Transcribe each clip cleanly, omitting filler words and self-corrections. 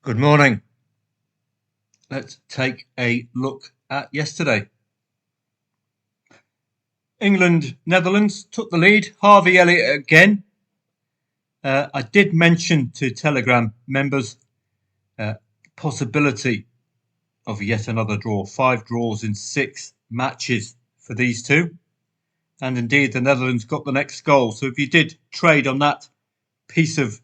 Good morning. Let's take a look at yesterday. England, Netherlands took the lead. Harvey Elliott again. I did mention to Telegram members possibility of yet another draw. 5 draws in 6 matches for these two. And indeed, the Netherlands got the next goal. So if you did trade on that piece of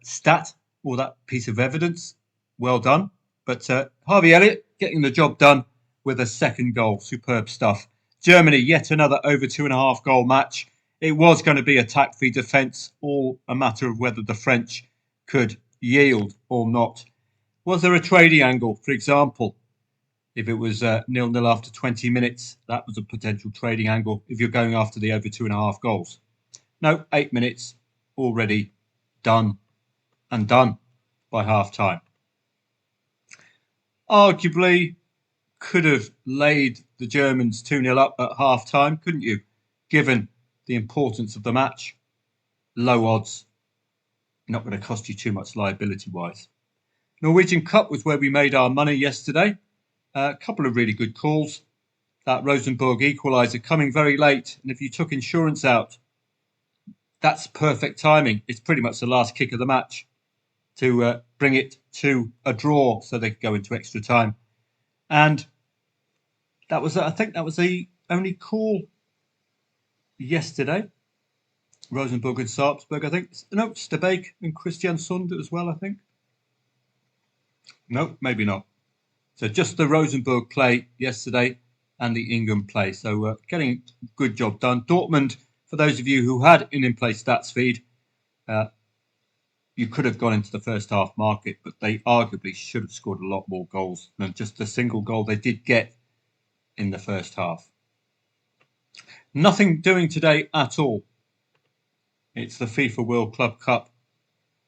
stat or that piece of evidence, well done. But Harvey Elliott getting the job done with a second goal. Superb stuff. Germany, yet another over 2.5 goal match. It was going to be attack v defence, all a matter of whether the French could yield or not. Was there a trading angle, for example? If it was 0-0 after 20 minutes, that was a potential trading angle if you're going after the over 2.5 goals. No, 8 minutes already done and done by half time. Arguably could have laid the Germans 2-0 up at half time, couldn't you? Given the importance of the match. Low odds, not going to cost you too much liability wise. Norwegian Cup was where we made our money yesterday. A couple of really good calls. That Rosenborg equaliser coming very late. And if you took insurance out, that's perfect timing. It's pretty much the last kick of the match to bring it to a draw so they could go into extra time. And that was, I think that was the only call yesterday. Rosenborg and Sarpsborg, I think. No, Stabæk and Kristiansund as well, I think. No, maybe not. So just the Rosenborg play yesterday and the Ingham play. So getting a good job done. Dortmund, for those of you who had an in-play stats feed, you could have gone into the first half market, but they arguably should have scored a lot more goals than just the single goal they did get in the first half. Nothing doing today at all. It's the FIFA World Club Cup.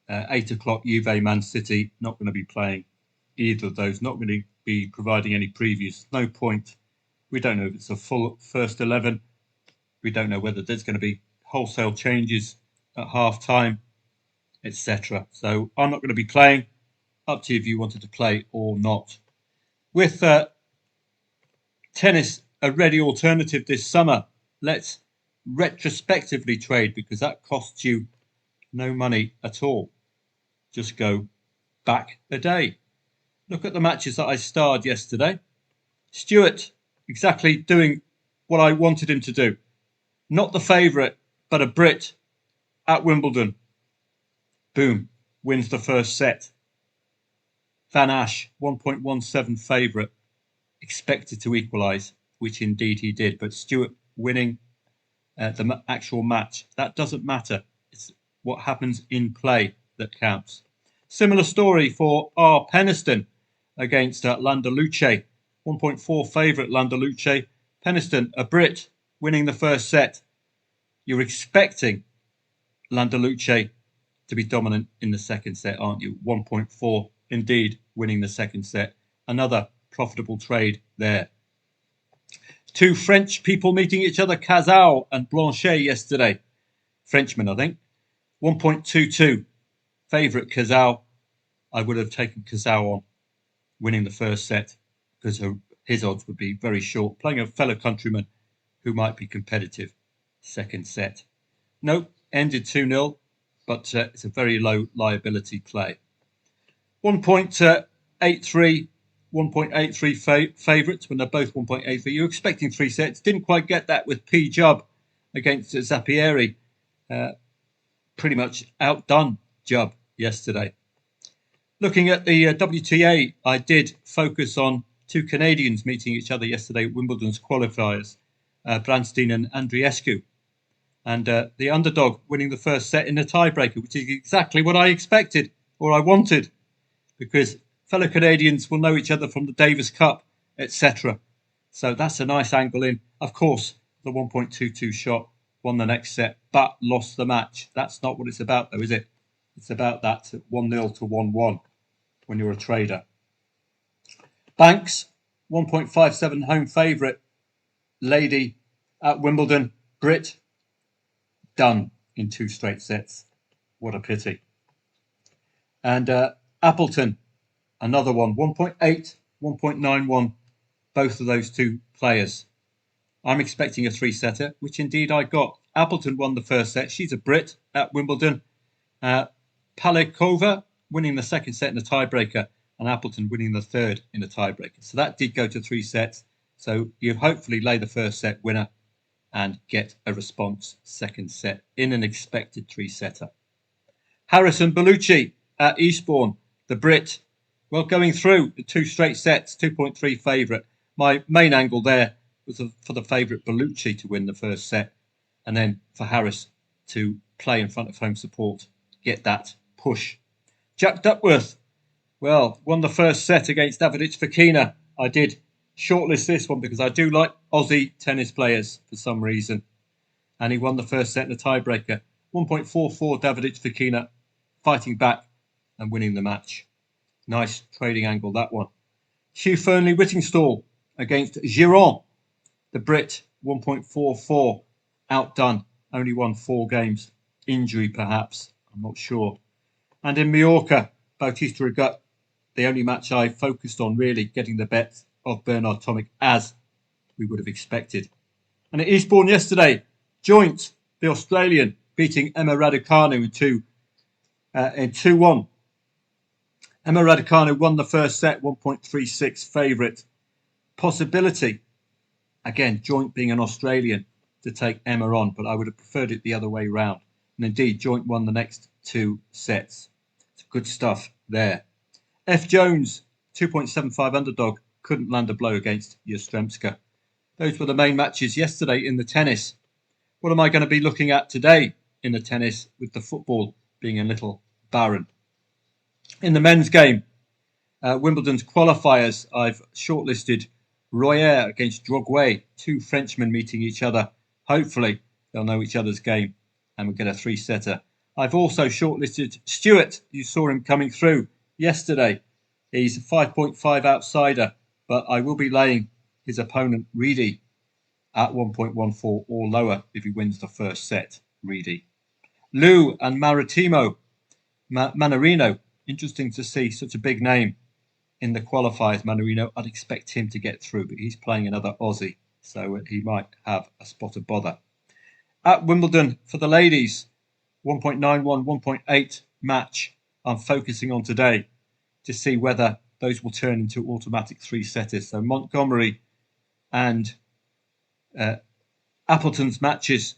8 o'clock, Juve, Man City. Not going to be playing either of those. Not going to be providing any previews. No point. We don't know if it's a full first 11. We don't know whether there's going to be wholesale changes at half time, etc. So I'm not going to be playing. Up to you if you wanted to play or not. With tennis a ready alternative this summer, let's retrospectively trade because that costs you no money at all. Just go back a day. Look at the matches that I starred yesterday. Stewart exactly doing what I wanted him to do. Not the favourite, but a Brit at Wimbledon. Boom, wins the first set. Van Ash, 1.17 favourite, expected to equalise, which indeed he did. But Stewart winning the actual match, that doesn't matter. It's what happens in play that counts. Similar story for R. Peniston against Landaluce. 1.4 favourite Landaluce. Peniston, a Brit, winning the first set. You're expecting Landaluce to be dominant in the second set, aren't you? 1.4, indeed, winning the second set. Another profitable trade there. 2 French people meeting each other, Cazaux and Blanchet yesterday. Frenchman, I think. 1.22. Favourite Cazaux. I would have taken Cazaux on winning the first set because his odds would be very short. Playing a fellow countryman who might be competitive. Second set. Nope, ended 2-0, but it's a very low liability play. 1.83. 1.83 favourites when they're both 1.83. You're expecting 3 sets. Didn't quite get that with P. Jubb against Zappieri. Pretty much outdone Jubb yesterday. Looking at the WTA, I did focus on 2 Canadians meeting each other yesterday at Wimbledon's qualifiers, Branstein and Andreescu. And the underdog winning the first set in a tiebreaker, which is exactly what I expected or I wanted, because fellow Canadians will know each other from the Davis Cup, etc. So that's a nice angle in. Of course, the 1.22 shot won the next set, but lost the match. That's not what it's about, though, is it? It's about that 1-0 to 1-1 when you're a trader. Banks, 1.57 home favourite. Lady at Wimbledon. Brit, done in 2 straight sets. What a pity. And Appleton, another one, 1.8, 1.91, both of those two players. I'm expecting a three-setter, which indeed I got. Appleton won the first set. She's a Brit at Wimbledon. Palikova winning the second set in a tiebreaker, and Appleton winning the third in a tiebreaker. So that did go to 3 sets. So you hopefully lay the first set winner and get a response second set in an expected 3-setter. Harrison Bellucci at Eastbourne, the Brit, well, going through the 2 straight sets, 2.3 favourite. My main angle there was for the favourite Bellucci to win the first set, and then for Harris to play in front of home support, get that push. Jack Duckworth, well, won the first set against Davidovich Fokina. I did shortlist this one because I do like Aussie tennis players for some reason. And he won the first set in a tiebreaker. 1.44 Davidovich Fokina, fighting back and winning the match. Nice trading angle, that one. Hugh Fernley Whittingstall against Giron, the Brit, 1.44, outdone, only won 4 games. Injury perhaps, I'm not sure. And in Mallorca, Bautista Agut, the only match I focused on really, getting the bet of Bernard Tomic as we would have expected. And at Eastbourne yesterday, Joint, the Australian, beating Emma Raducanu in 2-1. Emma Raducanu won the first set, 1.36 favourite. Possibility, again, Joint being an Australian, to take Emma on, but I would have preferred it the other way round. And indeed, Joint won the next 2 sets. It's good stuff there. F. Jones, 2.75 underdog, couldn't land a blow against Jastrzębska. Those were the main matches yesterday in the tennis. What am I going to be looking at today in the tennis, with the football being a little barren? In the men's game, Wimbledon's qualifiers, I've shortlisted Royer against Droguet, 2 Frenchmen meeting each other. Hopefully, they'll know each other's game and we'll get a 3-setter. I've also shortlisted Stewart. You saw him coming through yesterday. He's a 5.5 outsider, but I will be laying his opponent, Reedy, at 1.14 or lower if he wins the first set, Reedy. Liu and Manarino. Interesting to see such a big name in the qualifiers, Manarino. I'd expect him to get through, but he's playing another Aussie, so he might have a spot of bother. At Wimbledon for the ladies, 1.91, 1.8 match I'm focusing on today to see whether those will turn into automatic 3-setters. So Montgomery and Appleton's matches.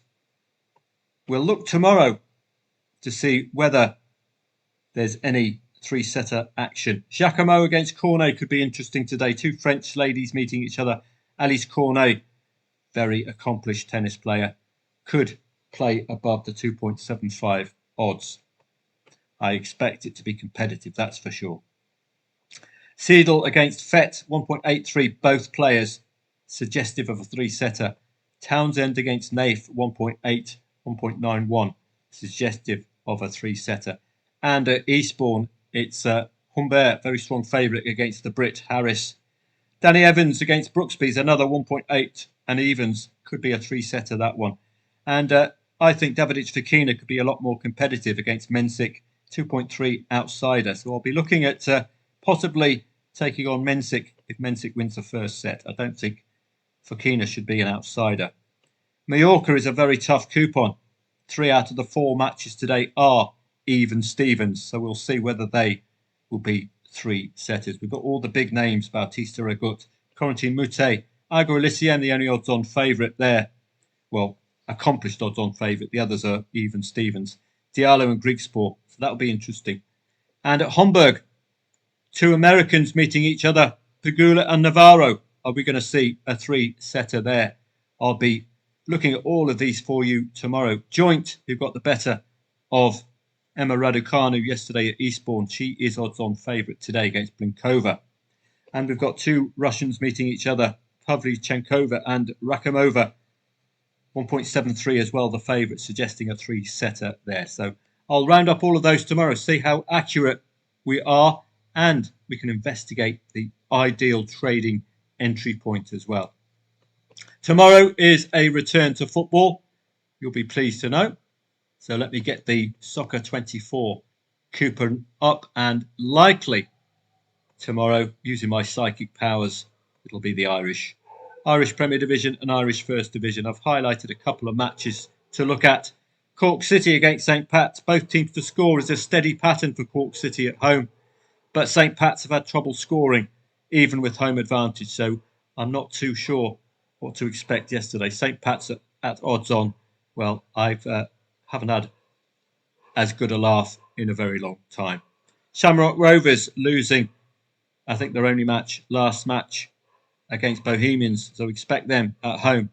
We'll look tomorrow to see whether there's any 3-setter action. Jacquemot against Cornet could be interesting today. 2 French ladies meeting each other. Alice Cornet, very accomplished tennis player, could play above the 2.75 odds. I expect it to be competitive, that's for sure. Seidel against Fett, 1.83, both players, suggestive of a 3-setter. Townsend against Naif, 1.8, 1.91, suggestive of a 3-setter. And at Eastbourne, it's Humbert, very strong favourite against the Brit Harris. Danny Evans against Brooksby's, another 1.8, and evens, could be a 3-setter, that one. And I think Davidovich Fokina could be a lot more competitive against Mensik, 2.3 outsider. So I'll be looking at possibly taking on Mensik if Mensik wins the first set. I don't think Fokina should be an outsider. Mallorca is a very tough coupon. 3 out of the 4 matches today are even Stevens, so we'll see whether they will be 3-setters. We've got all the big names: Bautista Agut, Corentin Moutet, Igor Alician, the only odds-on favourite there. Well, accomplished odds-on favourite. The others are even Stevens, Diallo and Griekspoor. So that'll be interesting. And at Homburg, 2 Americans meeting each other, Pegula and Navarro. Are we going to see a 3-setter there? I'll be looking at all of these for you tomorrow. Joint, who got the better of Emma Raducanu yesterday at Eastbourne. She is odds-on favourite today against Blinkova. And we've got 2 Russians meeting each other, Pavlyuchenkova and Rakhimova. 1.73 as well, the favourite, suggesting a 3-setter there. So I'll round up all of those tomorrow, see how accurate we are, and we can investigate the ideal trading entry point as well. Tomorrow is a return to football, you'll be pleased to know. So let me get the Soccer 24 coupon up, and likely tomorrow, using my psychic powers, it'll be the Irish Premier Division and Irish First Division. I've highlighted a couple of matches to look at. Cork City against St Pat's. Both teams to score is a steady pattern for Cork City at home, but St Pat's have had trouble scoring, even with home advantage. So I'm not too sure what to expect yesterday. St Pat's at odds on. Well, I've haven't had as good a laugh in a very long time. Shamrock Rovers losing, I think, their only last match against Bohemians. So expect them at home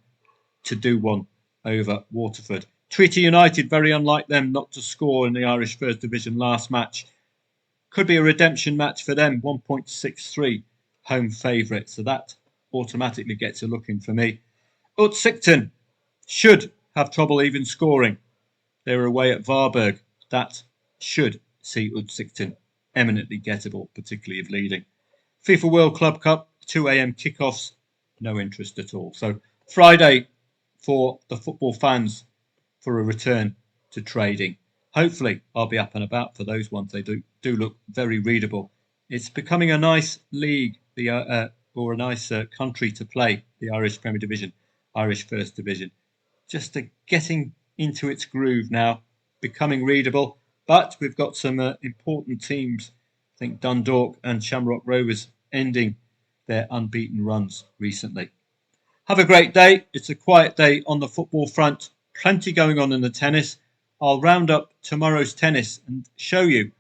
to do one over Waterford. Treaty United, very unlike them not to score in the Irish First Division last match. Could be a redemption match for them, 1.63 home favourite. So that automatically gets a look in for me. Utsicton should have trouble even scoring. They're away at Varberg. That should see Utsicton eminently gettable, particularly if leading. FIFA World Club Cup, 2 a.m. kickoffs, no interest at all. So Friday for the football fans for a return to trading. Hopefully I'll be up and about for those ones. They do look very readable. It's becoming a nice league, or a nice country to play, the Irish Premier Division, Irish First Division. Just getting into its groove now, becoming readable. But we've got some important teams. I think Dundalk and Shamrock Rovers ending their unbeaten runs recently. Have a great day. It's a quiet day on the football front. Plenty going on in the tennis. I'll round up tomorrow's tennis and show you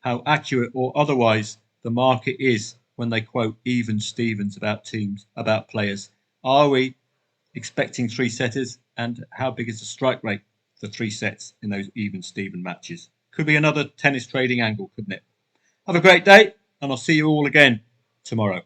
how accurate or otherwise the market is when they quote even Stevens about teams, about players. Are we expecting three setters, and how big is the strike rate for 3 sets in those even Steven matches? Could be another tennis trading angle, couldn't it? Have a great day, and I'll see you all again tomorrow.